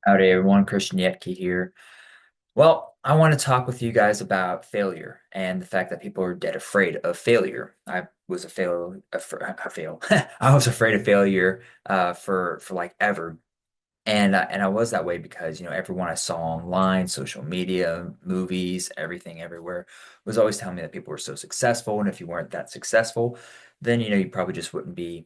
Howdy, everyone. Christian Yetke here. Well, I want to talk with you guys about failure and the fact that people are dead afraid of failure. I was a fail, a fail. I was afraid of failure for like ever, and I was that way because everyone I saw online, social media, movies, everything, everywhere was always telling me that people were so successful, and if you weren't that successful, then you probably just wouldn't be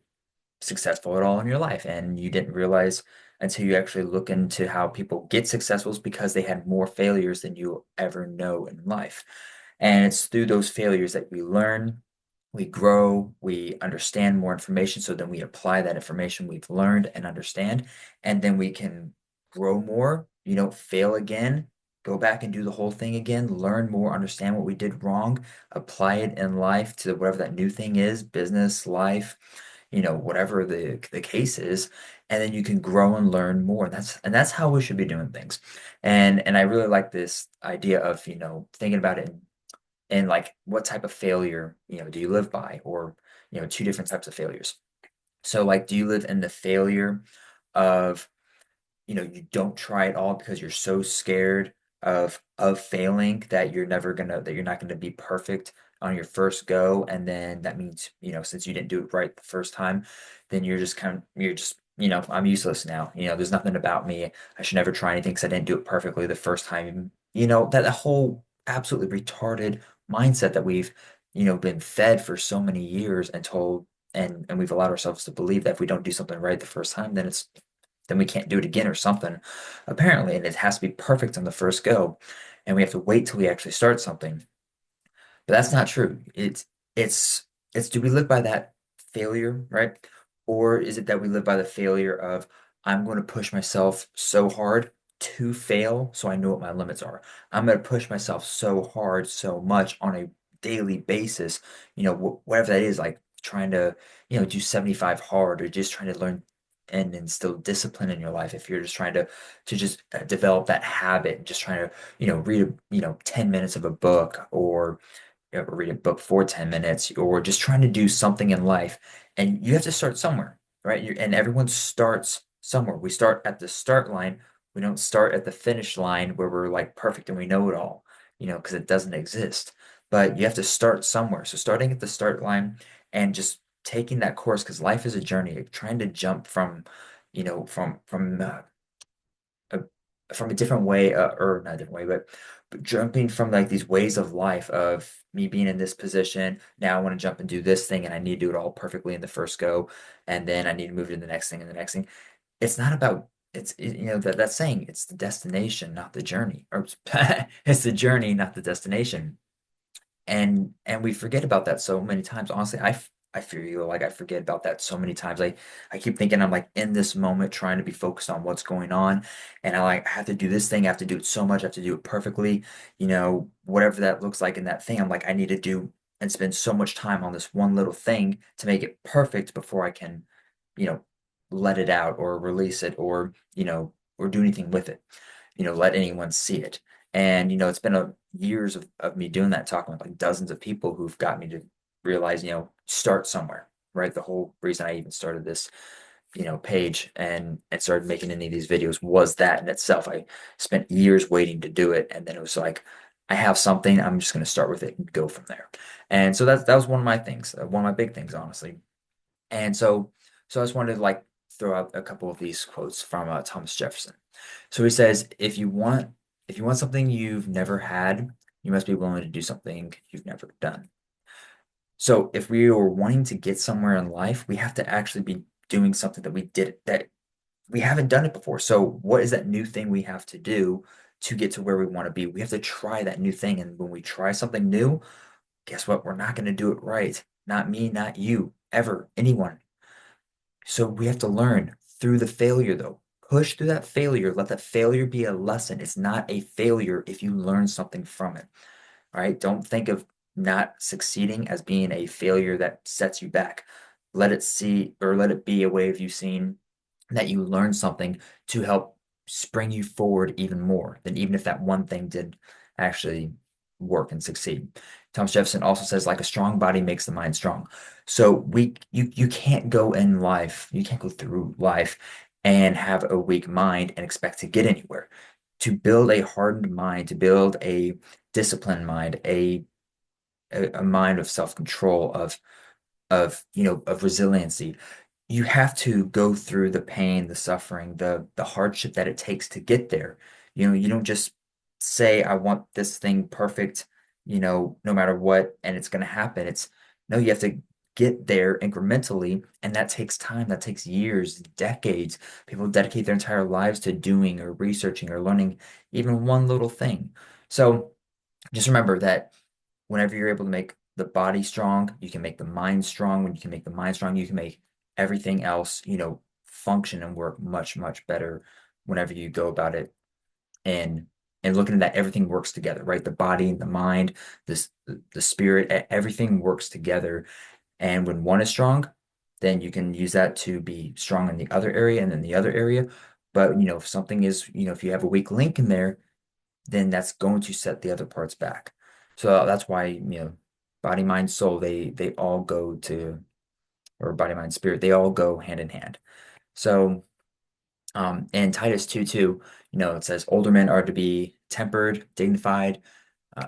successful at all in your life. And you didn't realize until you actually look into how people get successful is because they had more failures than you'll ever know in life. And it's through those failures that we learn, we grow, we understand more information. So then we apply that information we've learned and understand, and then we can grow more. You don't fail again. Go back and do the whole thing again, learn more, understand what we did wrong, apply it in life to whatever that new thing is, business, life, whatever the case is, and then you can grow and learn more. And that's how we should be doing things. And I really like this idea of, thinking about it in like what type of failure, do you live by, or, two different types of failures. So like, do you live in the failure of you don't try at all because you're so scared of failing that you're not gonna be perfect on your first go, and then that means, since you didn't do it right the first time, then you're just, I'm useless now. There's nothing about me. I should never try anything because I didn't do it perfectly the first time. That whole absolutely retarded mindset that we've, been fed for so many years and told, and we've allowed ourselves to believe that if we don't do something right the first time, then we can't do it again or something, apparently, and it has to be perfect on the first go, and we have to wait till we actually start something. But that's not true. It's it's do we live by that failure, right? Or is it that we live by the failure of I'm going to push myself so hard to fail so I know what my limits are. I'm going to push myself so hard, so much on a daily basis, whatever that is, like trying to, do 75 hard, or just trying to learn and instill discipline in your life. If you're just trying to just develop that habit, just trying to, read, 10 minutes of a book, or read a book for 10 minutes, or just trying to do something in life. And you have to start somewhere, right? And everyone starts somewhere. We start at the start line. We don't start at the finish line where we're like perfect and we know it all, because it doesn't exist. But you have to start somewhere. So starting at the start line and just taking that course, because life is a journey, trying to jump from, a, from a different way, or not a different way, but jumping from like these ways of life of me being in this position. Now I want to jump and do this thing, and I need to do it all perfectly in the first go, and then I need to move to the next thing and the next thing. It's not about that saying, it's the destination, not the journey, or it's the journey, not the destination. And we forget about that so many times. Honestly, I feel like I forget about that so many times. I keep thinking I'm like in this moment trying to be focused on what's going on, and I have to do this thing, I have to do it so much, I have to do it perfectly, whatever that looks like in that thing. I'm like, I need to do and spend so much time on this one little thing to make it perfect before I can, you know, let it out or release it, or, or do anything with it, let anyone see it. And it's been years of me doing that, talking with like dozens of people who've got me to realize, start somewhere, right? The whole reason I even started this, page and started making any of these videos was that in itself. I spent years waiting to do it, and then it was like, I have something, I'm just going to start with it and go from there. And so that was one of my things, one of my big things, honestly. And so I just wanted to like throw out a couple of these quotes from Thomas Jefferson. So he says, if you want something you've never had, you must be willing to do something you've never done. So if we are wanting to get somewhere in life, we have to actually be doing something that we haven't done it before. So what is that new thing we have to do to get to where we want to be? We have to try that new thing. And when we try something new, guess what? We're not going to do it right. Not me, not you, ever, anyone. So we have to learn through the failure, though. Push through that failure. Let that failure be a lesson. It's not a failure if you learn something from it. All right. Don't think of not succeeding as being a failure that sets you back. Let it be a way of you seeing that you learned something to help spring you forward even more than even if that one thing did actually work and succeed. Thomas Jefferson also says, like a strong body makes the mind strong. So you can't go in life, you can't go through life and have a weak mind and expect to get anywhere. To build a hardened mind, to build a disciplined mind, a mind of self-control, of resiliency, you have to go through the pain, the suffering, the hardship that it takes to get there. You don't just say, I want this thing perfect, no matter what, and it's going to happen. It's no, you have to get there incrementally, and that takes time. That takes years, decades. People dedicate their entire lives to doing or researching or learning even one little thing. So just remember that whenever you're able to make the body strong, you can make the mind strong. When you can make the mind strong, you can make everything else, function and work much, much better whenever you go about it and looking at that everything works together, right? The body, the mind, this the spirit, everything works together. And when one is strong, then you can use that to be strong in the other area and then the other area. But if something is, if you have a weak link in there, then that's going to set the other parts back. So that's why, body, mind, soul, they all go to, or body, mind, spirit, they all go hand in hand. So, and Titus 2:2, it says older men are to be tempered, dignified,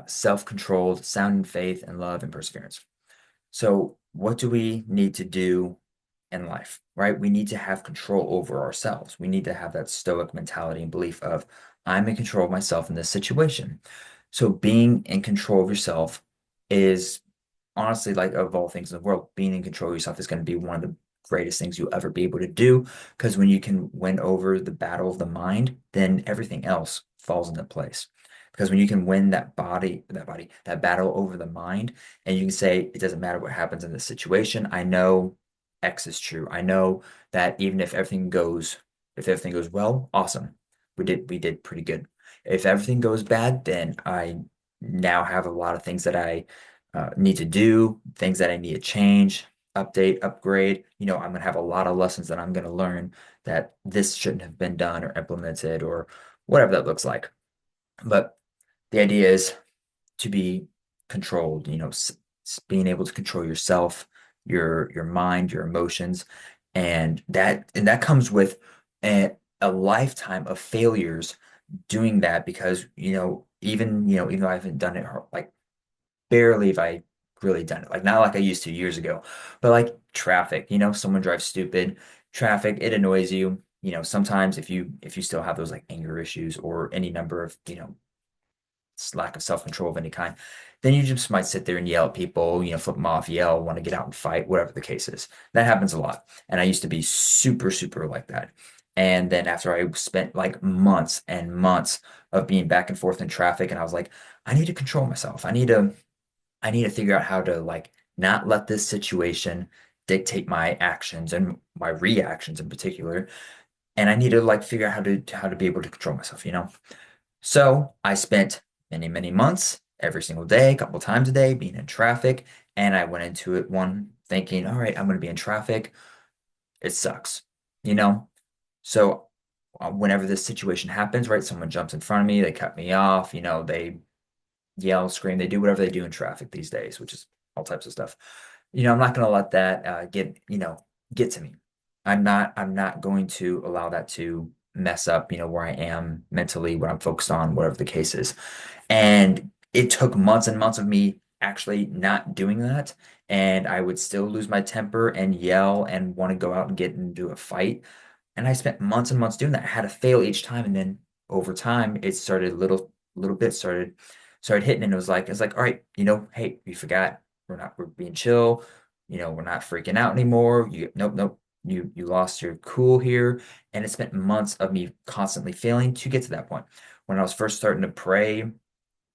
self-controlled, sound in faith and love and perseverance. So, what do we need to do in life, right? We need to have control over ourselves. We need to have that stoic mentality and belief of, I'm in control of myself in this situation. So, being in control of yourself is honestly, like, of all things in the world, being in control of yourself is going to be one of the greatest things you'll ever be able to do. Because when you can win over the battle of the mind, then everything else falls into place. Because when you can win that battle over the mind, and you can say, it doesn't matter what happens in this situation, I know X is true. I know that even if everything goes well, awesome. We did pretty good. If everything goes bad, then I now have a lot of things that I need to do, things that I need to change, update, upgrade. I'm going to have a lot of lessons that I'm going to learn that this shouldn't have been done or implemented or whatever that looks like. But the idea is to be controlled, being able to control yourself, your mind, your emotions, and that comes with a lifetime of failures doing that because even though I haven't done it like barely if I really done it. Like not like I used to years ago, but like traffic, someone drives stupid, traffic, it annoys you. Sometimes if you still have those like anger issues or any number of, lack of self-control of any kind, then you just might sit there and yell at people, flip them off, yell, want to get out and fight, whatever the case is. That happens a lot. And I used to be super, super like that. And then after I spent like months and months of being back and forth in traffic, and I was like, I need to control myself. I need to figure out how to like not let this situation dictate my actions and my reactions in particular. And I need to like figure out how to be able to control myself. So I spent many, many months every single day, a couple times a day, being in traffic. And I went into it one thinking, all right, I'm going to be in traffic. It sucks, you know? So whenever this situation happens, right, someone jumps in front of me, they cut me off, they yell, scream, they do whatever they do in traffic these days, which is all types of stuff. I'm not going to let that get to me. I'm not going to allow that to mess up, where I am mentally, what I'm focused on, whatever the case is. And it took months and months of me actually not doing that. And I would still lose my temper and yell and want to go out and get into a fight. And I spent months and months doing that. I had to fail each time. And then over time, it started little bit started hitting. And it was like, all right, hey, we forgot. We're being chill. We're not freaking out anymore. Nope, nope. You lost your cool here. And it spent months of me constantly failing to get to that point. When I was first starting to pray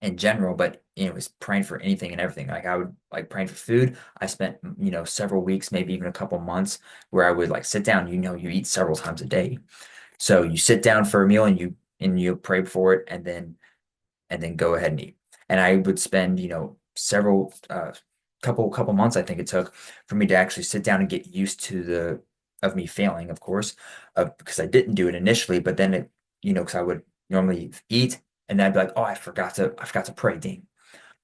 in general, but it was praying for anything and everything. Like I would like praying for food. I spent, several weeks, maybe even a couple months where I would like sit down, you eat several times a day. So you sit down for a meal and you pray for it and then go ahead and eat. And I would spend, several couple months I think it took for me to actually sit down and get used to the of me failing, of course, because I didn't do it initially, but then because I would normally eat and then I'd be like, oh, I forgot to pray, Dean.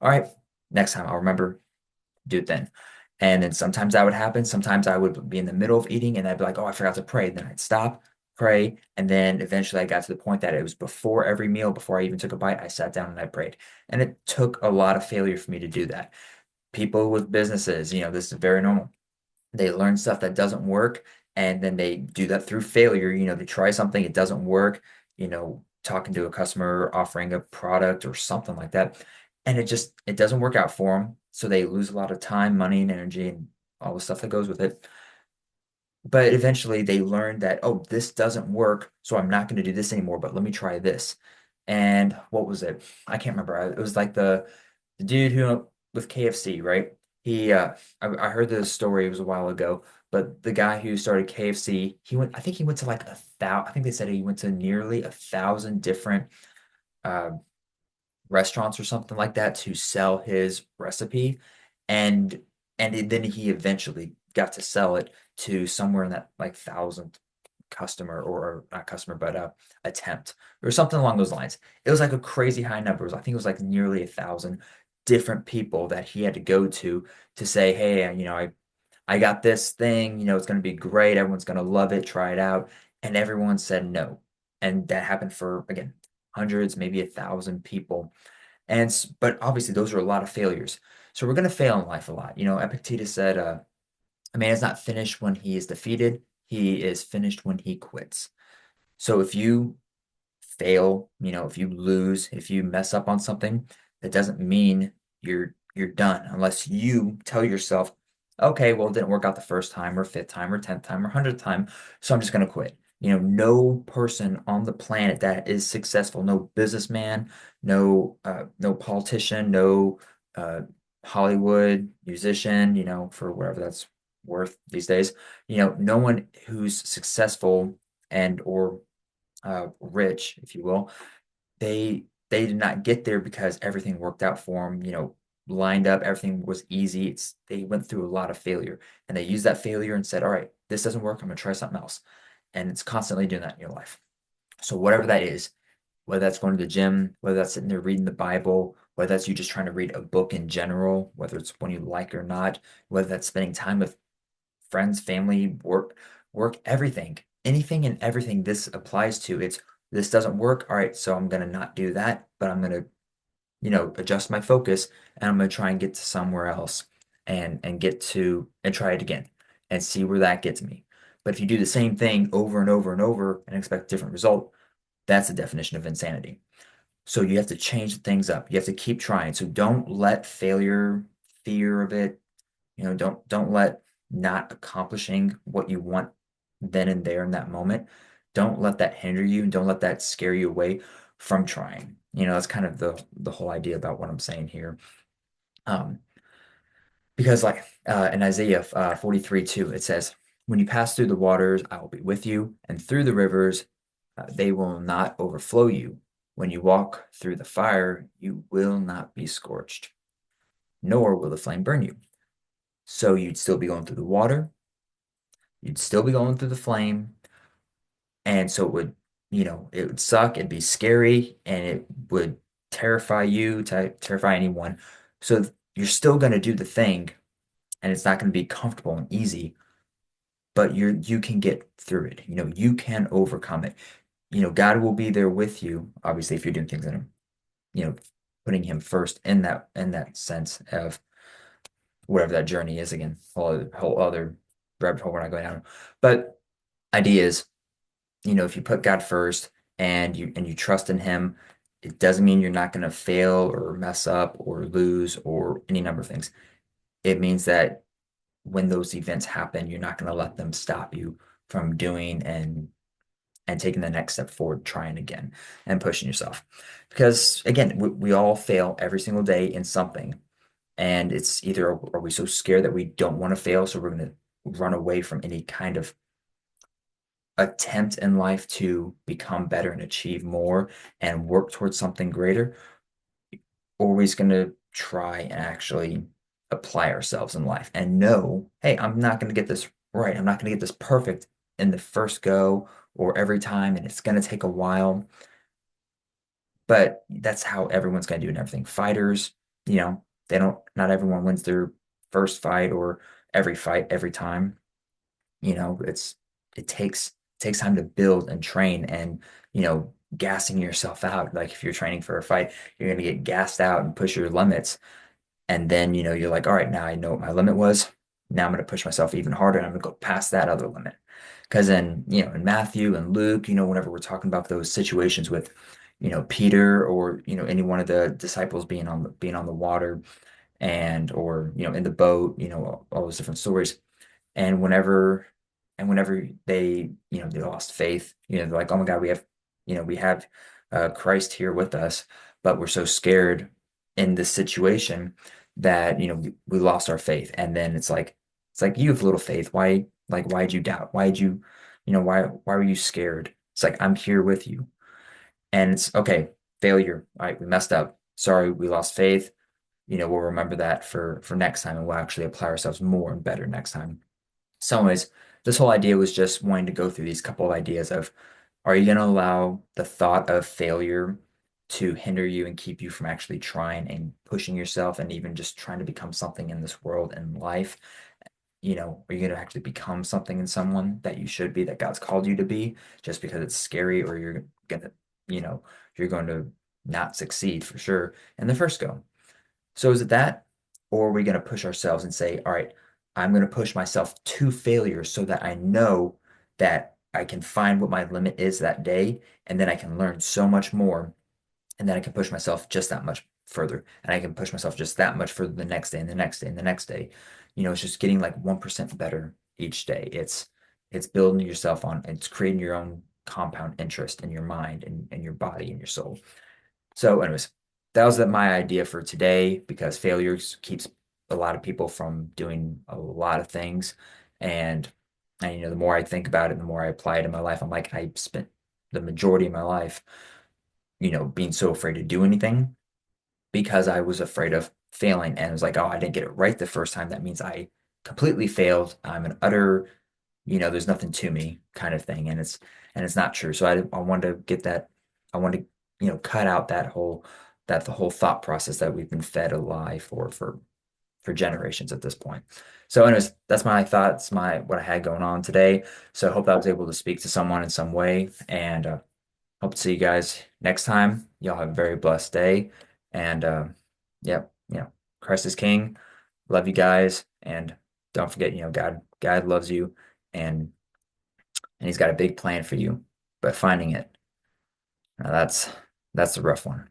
All right, next time I'll remember, do it then. And then sometimes that would happen. Sometimes I would be in the middle of eating and I'd be like, oh, I forgot to pray. Then I'd stop, pray. And then eventually I got to the point that it was before every meal, before I even took a bite, I sat down and I prayed. And it took a lot of failure for me to do that. People with businesses, this is very normal. They learn stuff that doesn't work, and then they do that through failure. They try something, it doesn't work, talking to a customer, offering a product or something like that, and it doesn't work out for them. So they lose a lot of time, money, and energy, and all the stuff that goes with it. But eventually they learn that, oh, this doesn't work, so I'm not going to do this anymore, but let me try this. And what was it? I can't remember. It was like the dude who with KFC, right? I heard this story, it was a while ago, but the guy who started KFC, I think he went to like I think they said he went to nearly 1,000 different uh, restaurants or something like that to sell his recipe. And then he eventually got to sell it to somewhere in that like thousandth customer, or not customer, but attempt or something along those lines. It was like a crazy high number. I think it was like nearly 1,000 different people that he had to go to say, hey, I got this thing, it's going to be great. Everyone's going to love it. Try it out. And everyone said no. And that happened for, again, hundreds, maybe 1,000 people. But obviously, those are a lot of failures. So we're going to fail in life a lot. Epictetus said, a man is not finished when he is defeated. He is finished when he quits. So if you fail, if you lose, if you mess up on something, that doesn't mean you're done unless you tell yourself, okay, well, it didn't work out the first time or fifth time or 10th time or 100th time, so I'm just going to quit. No person on the planet that is successful, no businessman, no politician, no uh, Hollywood musician, for whatever that's worth these days, no one who's successful and or rich, if you will, they did not get there because everything worked out for them, lined up, everything was easy. They went through a lot of failure, and they used that failure and said, all right, this doesn't work, I'm gonna try something else. And it's constantly doing that in your life. So whatever that is, whether that's going to the gym, whether that's sitting there reading the Bible, whether that's you just trying to read a book in general, whether it's one you like or not, whether that's spending time with friends, family, work, everything, anything and everything this applies to. This doesn't work. All right, so I'm gonna not do that, but I'm gonna, adjust my focus, and I'm gonna try and get to somewhere else, and try it again and see where that gets me. But if you do the same thing over and over and over and expect a different result, that's the definition of insanity. So you have to change things up. You have to keep trying. So don't let failure, fear of it, don't let not accomplishing what you want then and there in that moment, don't let that hinder you, and don't let that scare you away from trying. That's kind of the whole idea about what I'm saying here. Um, because like in Isaiah 43:2, it says, when you pass through the waters, I will be with you, and through the rivers, they will not overflow you. When you walk through the fire, you will not be scorched, nor will the flame burn you. So you'd still be going through the water, you'd still be going through the flame. And so it would suck, it'd be scary, and it would terrify you, terrify anyone. So you're still going to do the thing, and it's not going to be comfortable and easy, but you can get through it. You can overcome it. God will be there with you, obviously, if you're doing things in him, you know, putting him first in that sense of whatever that journey is again, whole other rabbit hole we're not going down. But idea is, if you put God first and you trust in him, it doesn't mean you're not going to fail or mess up or lose or any number of things. It means that when those events happen, you're not going to let them stop you from doing and taking the next step forward, trying again and pushing yourself. Because again, we all fail every single day in something. And it's either are we so scared that we don't want to fail, so we're going to run away from any kind of attempt in life to become better and achieve more and work towards something greater, or we're just going to try and actually apply ourselves in life and know, hey, I'm not going to get this right. I'm not going to get this perfect in the first go or every time, and it's going to take a while. But that's how everyone's going to do in everything. Fighters, not everyone wins their first fight or every fight every time. It takes takes time to build and train and, gassing yourself out. Like if you're training for a fight, you're going to get gassed out and push your limits. And then, you're like, all right, now I know what my limit was. Now I'm going to push myself even harder and I'm going to go past that other limit. Because then, in Matthew and Luke, whenever we're talking about those situations with, Peter or, any one of the disciples being on the water and or, in the boat, all those different stories. And whenever they, they lost faith, they're like, oh my God, we have Christ here with us, but we're so scared in this situation that, we lost our faith. And then it's like you have little faith. Why'd you doubt? Why were you scared? It's like, I'm here with you. And it's okay, failure. All right, we messed up. Sorry, we lost faith. We'll remember that for next time and we'll actually apply ourselves more and better next time. So anyways, this whole idea was just wanting to go through these couple of ideas of, are you going to allow the thought of failure to hinder you and keep you from actually trying and pushing yourself and even just trying to become something in this world and life? Are you going to actually become something in someone that you should be, that God's called you to be, just because it's scary, or going to, you know, you're going to not succeed for sure in the first go? So is it that, or are we going to push ourselves and say, all right, I'm going to push myself to failure so that I know that I can find what my limit is that day, and then I can learn so much more, and then I can push myself just that much further, and I can push myself just that much further the next day and the next day and the next day. It's just getting like 1% better each day. It's building yourself on, it's creating your own compound interest in your mind and your body and your soul. So, anyways, that was my idea for today because failure keeps a lot of people from doing a lot of things. And the more I think about it, the more I apply it in my life. I'm like, I spent the majority of my life, being so afraid to do anything because I was afraid of failing. And it was like, oh, I didn't get it right the first time. That means I completely failed. I'm an utter, there's nothing to me kind of thing. And it's not true. So I wanted to get that. I wanted to, cut out the whole thought process that we've been fed a lie for generations at this point. So anyways, that's my thoughts, what I had going on today. So I hope I was able to speak to someone in some way, and hope to see you guys next time. Y'all have a very blessed day. And yep, Christ is King. Love you guys. And don't forget, God loves you, and he's got a big plan for you. But finding it, now that's the rough one.